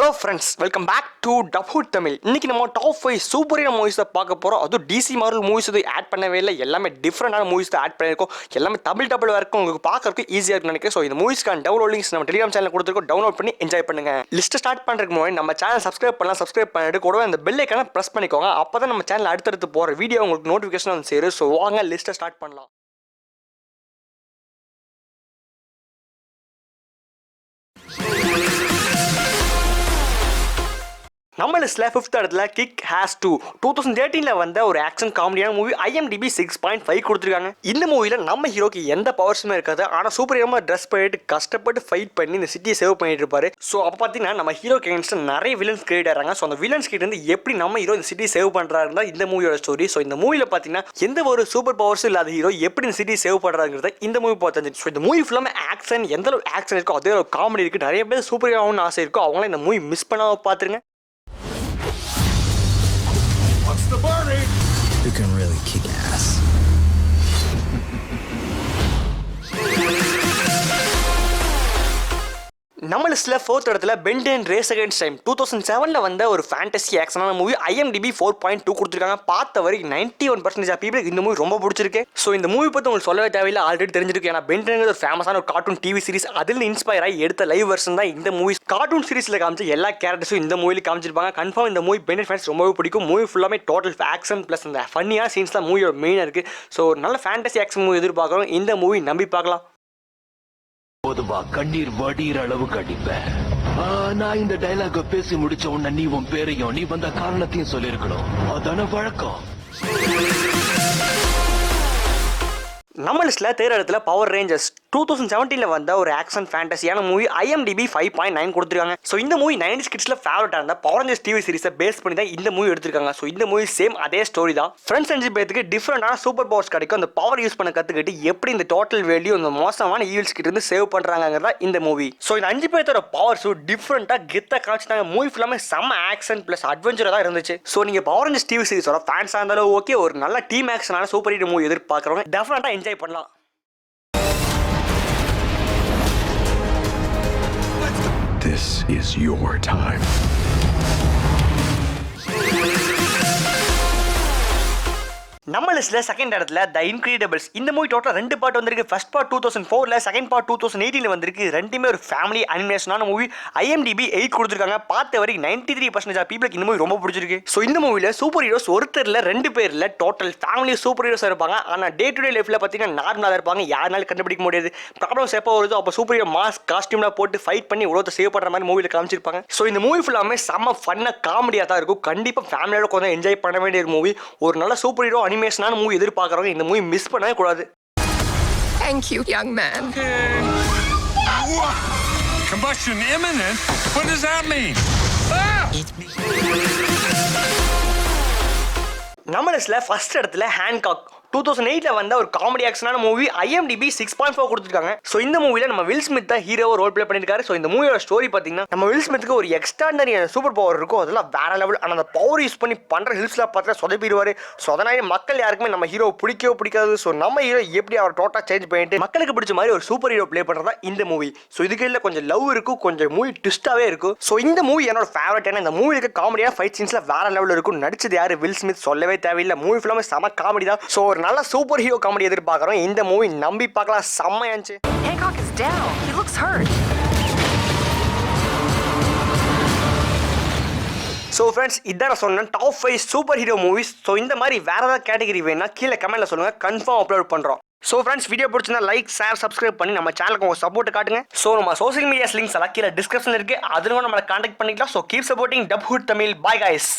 Hello friends, welcome back to டப்ஹுட் தமிழ். இன்னைக்கு நம்ம டாப் 5 சூப்பர் ஹீரோ மூவிஸை பார்க்க போகிறோம். அதுவும் டிசி மார்வல் மூவிஸ் இது ஆட் பண்ணவே இல்லை. எல்லாமே டிஃப்ரெண்டான மூவிஸ் தான் ஆட் பண்ணியிருக்கோம். எல்லாமே தமிழ் வரைக்கும் உங்களுக்கு பார்க்கறதுக்கு ஈஸியாக இருக்குன்னு நினைக்கிறேன். ஸோ இந்த மூவிஸ்க்கான டவுன்லோட் லிங்க்ஸ் நம்ம டெலிகிராம் சேனல் கொடுத்துருக்கோம். டவுன்லோட் பண்ணி என்ஜாய் பண்ணுங்க. லிஸ்ட் ஸ்டார்ட் பண்ணுறதுக்கு முன்னாடி நம்ம சேனல் சப்ஸ்கிரைப் பண்ணிட்டு கூடவே அந்த பெல் ஐக்கான ப்ரெஸ் பண்ணிக்கோங்க. அப்போ தான் நம்ம சேனல் அடுத்தடுத்து போகிற வீடியோ உங்களுக்கு நோட்டிஃபிகேஷன் வந்து சேரும். ஸோ வாங்க லிஸ்ட்டை ஸ்டார்ட் பண்ணலாம். நம்ம லிஸ்ட்டில் 5th இடத்துல கிக் ஹேஸ் 2 2013 வந்த ஒரு ஆக்ஷன் காமெடியான மூவி. IMDb 6.5 கொடுத்துருக்காங்க. இந்த மூவியில் நம்ம ஹீரோக்கு எந்த பவர்ஸுமே இருக்காது. ஆனால் சூப்பர் ஹீரோமாக ட்ரெஸ் பண்ணிட்டு கஷ்டப்பட்டு ஃபைட் பண்ணி இந்த சிட்டியை சேவ் பண்ணிட்டு இருப்பாரு. ஸோ அப்போ பார்த்தீங்கன்னா நம்ம ஹீரோக்கு எகென்ஸ்ட் நிறைய வில்லன்ஸ் கிரியேட் ஆகிறாங்க. ஸோ அந்த வில்லன்ஸ் கிட்ட இருந்து எப்படி நம்ம ஹீரோ இந்த சிட்டியை சேவ் பண்ணுறாருன்னா இந்த மூவியோட ஸ்டோரி. ஸோ இந்த மூவியில் பார்த்தீங்கன்னா எந்த ஒரு சூப்பர் பவர்ஸும் இல்லாத ஹீரோ எப்படி இந்த சிட்டியை சேவ் பண்ணுறாங்கிறத இந்த மூவி பார்த்து. ஸோ இந்த மூவி ஃபுல்லாமே ஆக்ஷன், எந்த அளவு ஆக்ஷன் இருக்கோ அதே ஒரு காமெடி இருக்குது. நிறைய பேர் சூப்பர் ஹீரோன்னு ஆசை இருக்கோ அவங்களாம் இந்த மூவி மிஸ் பண்ணாமல் பார்த்துருங்க. The party! You can really kick ass. நம்ம லிஸ்ட்டில் 4th இடத்துல பென் 10 ரேஸ் அகைன்ஸ்ட் டைம் 2007 வந்த ஒரு ஃபேண்டசி ஆக்ஷனான மூவி. IMDb 4.2 கொடுத்துருக்காங்க. பார்த்த வரைக்கும் 91% ஆஃப் பீப்புளுக்கு இந்த மூவி ரொம்ப பிடிச்சிருக்கு. ஸோ இந்த மூவி பற்றி உங்களுக்கு சொல்லவே தேவையில்லை, ஆல்ரெடி தெரிஞ்சிருக்கு. ஏன்னா பென் 10 ஒரு ஃபேமஸான ஒரு கார்ட்டூன் டிவி சீரிஸ். அதில் இன்ஸ்பயர் ஆகி எடுத்த லைவ் வெர்ஷன் தான் இந்த மூவி. கார்ட்டூன் சீரிஸில் காமிச்ச எல்லா கேரக்டர்ஸும் இந்த மூவியில் காமிச்சிருப்பாங்க. கன்ஃபார்ம் இந்த மூவி பென் 10 ஃபேன்ஸ் ரொம்பவே பிடிக்கும். மூவி ஃபுல்லாமே டோட்டல் ஆக்ஷன் ப்ளஸ் அந்த ஃபன்னியான சீன்ஸ் தான் மூவியோட மெயினாக இருக்குது. ஸோ நல்ல ஃபேண்டசி ஆக்ஷன் மூவி எதிர்பார்க்குறோம். இந்த மூவி நம்பி பார்க்கலாம். பொதுவா கண்ணீர் வடிகிற அளவுக்கு அடிப்பேன். நான் இந்த டைலாக பேசி முடிச்ச உடனே நீ உன் பேரையும் நீ வந்த காரணத்தையும் சொல்லிருக்கணும். அதான வழக்கம். நம்ம லிஸ்ட்டில் 3rd இடத்துல பவர் ரேஞ்சர்ஸ் 2017 வந்த ஒரு ஆக்ஷன் ஃபேண்டசியான மூவி. IMDb 5.9 கொடுத்துருக்காங்க. ஸோ இந்த மூவி 90s கிட்ஸில் ஃபேவரட்டாக இருந்தால் பவர் ரேஞ்சர்ஸ் டிவி சீரிஸை பேஸ் பண்ணி தான் இந்த மூவி எடுத்திருக்காங்க. ஸோ இந்த மூவி சேம் அதே ஸ்டோரி தான். ஃப்ரெண்ட்ஸ் 5 பேருக்கு டிஃப்ரெண்டான சூப்பர் பவர்ஸ் கிடைக்கும். அந்த பவர் யூஸ் பண்ண கற்றுக்கிட்டு எப்படி இந்த டோட்டல் வேல்யூ இந்த மோசமான ஈவில்ஸ் கிட்ட இருந்து சேவ் பண்ணுறாங்கிறதா இந்த மூவி. ஸோ இந்த 5 பேர்த்தோட பவர்ஸும் டிஃப்ரெண்ட்டாக கெத்தாக காமிச்சிட்டாங்க. மூவி ஃபுல்லாமே செம்ம ஆக்ஷன் ப்ளஸ் அட்வென்ச்சராக தான் இருந்துச்சு. ஸோ நீங்கள் பவர் ரேஞ்சர்ஸ் டிவி சீரிஸோட ஃபேன்ஸாக இருந்தாலும் ஓகே, ஒரு நல்ல டீம் ஆக்ஷனான சூப்பர் ஹீரோ மூவி எதிர்பார்க்குறவங்க டெஃபினட்டாக என்ஜாய் பண்ணலாம். This is your time. நம்ம லிஸ்ட்டில் 2nd இடத்துல த இன்க்ரெடிபிள்ஸ். இந்த மூவி டோட்டல் 2 பார்ட் வந்திருக்கு. ஃபர்ஸ்ட் பார்ட் 2004, செகண்ட் பார்ட் 2018 வந்திருக்கு. ரெண்டுமே ஒரு ஃபேமிலி அனிமேஷனான மூவி. IMDb 8 கொடுத்துருக்காங்க. பார்த்த வரைக்கும் 93% ஆஃப் பீப்புளுக்கு இந்த மூவி ரொம்ப பிடிச்சிருக்கு. ஸோ இந்த மூவியில் சூப்பர் ஹீரோஸ் ஒருத்தரில் 2 பேரில் டோட்டல் ஃபேமிலி சூப்பர் ஹீரோஸ் இருப்பாங்க. ஆனால் டே டு டே லைஃப்பில் பார்த்தீங்கன்னா நார்மலாக இருப்பாங்க. யாருனாலும் கண்டுபிடிக்க முடியாது. ப்ராப்ளம்ஸ் எப்போ வருதோ அப்போ சூப்பர் ஹீரோ மாஸ்க் காஸ்டியூம்லாம் போட்டு ஃபைட் பண்ணி உலகத்தை சேவ் பண்ணுற மாதிரி மூவியில் காமிச்சிருப்பாங்க. ஸோ இந்த மூவி ஃபுல்லாமே செம்ம ஃபன்னாக காமெடியாக தான் இருக்கும். கண்டிப்பாக ஃபேமிலியோட கொஞ்சம் என்ஜாய் பண்ண வேண்டிய ஒரு மூவி. ஒரு நல்ல சூப்பர் ஹீரோ அனிமேஷனான மூவி எதிர்பார்க்குறவங்க இந்த மூவி மிஸ் பண்ணவே கூடாது. Thank you, young man. Combustion imminent? What does that mean? நம்ம லிஸ்ட்டில் 1st இடத்துல ஹேன்காக் 2008 வந்த ஒரு காமெடி ஆக்ஷனான மூவி. IMDb 6.4 கொடுத்துருக்காங்க. ஸோ இந்த மூவியில் நம்ம வில் ஸ்மித் தான் ஹீரோ ரோல் பிளே பண்ணியிருக்காரு. ஸோ இந்த மூவியோட ஸ்டோரி பார்த்தீங்கன்னா நம்ம வில் ஸ்மித்துக்கு ஒரு எக்ஸ்ட்ராடனரி சூப்பர் பவர் இருக்கும். அதெல்லாம் வேற லெவல். ஆனால் அந்த பவர் யூஸ் பண்ணி பண்ணுற ஹில்ஸ்லாம் பார்த்தா சொதப்பிடுவார். ஸோ அதனால மக்கள் யாருக்குமே நம்ம ஹீரோ பிடிக்காது. ஸோ நம்ம ஹீரோ எப்படி அவர் டோட்டா சேஞ்ச் பண்ணிட்டு மக்களுக்கு பிடிச்ச மாதிரி ஒரு சூப்பர் ஹீரோ பிளே பண்ணுறதா இந்த மூவி. ஸோ இதுக்கு இல்லை கொஞ்சம் லவ் இருக்கும், கொஞ்சம் மூவி ட்விஸ்டாகவே இருக்கும். ஸோ இந்த மூவி என்னோட ஃபேவரட். ஏன்னா இந்த மூவிக்கு காமெடியாக ஃபைட் சீன்ஸ்ல வேற லெவலில் இருக்கும். நடிச்சது யார்? Will Smith. சொல்லவே தேவையில்லை. மூவி ஃபுல்லாமே செம காமெடி தான். ஸோ ஒரு நல்ல சூப்பர் ஹீரோ காமெடி எதிர்பார்க்குறோம். இந்த மூவி நம்பி பார்க்கலாம். செம்மையாச்சு. Hancock is down. He looks hurt. So friends, இதான் நான் சொன்னேன் top 5 super hero movies. So இந்த மாதிரி வேற ஏதாவது கேட்டகரி வேணும்னா கீழே கமெண்ட்ல சொல்லுங்க, கன்ஃபார்ம் அப்லோட் பண்ணுறோம். ஸோ ஃப்ரெண்ட்ஸ், வீடியோ பிடிச்சிருந்தா லைக், ஷேர், சப்ஸ்கிரைப் பண்ணி நம்ம சேனலுக்கு உங்கள் சப்போர்ட் காட்டுங்க. ஸோ நம்ம சோஷியல் மீடியாஸ் லிங்க்ஸ் எல்லாம் கீழே டிஸ்கிரிப்ஷனில் இருக்குது. அதிலும் நம்மளை கான்டாக்ட் பண்ணிக்கலாம். ஸோ கீப் சப்போர்ட்டிங் டப்ஹுட் தமிழ். Bye guys.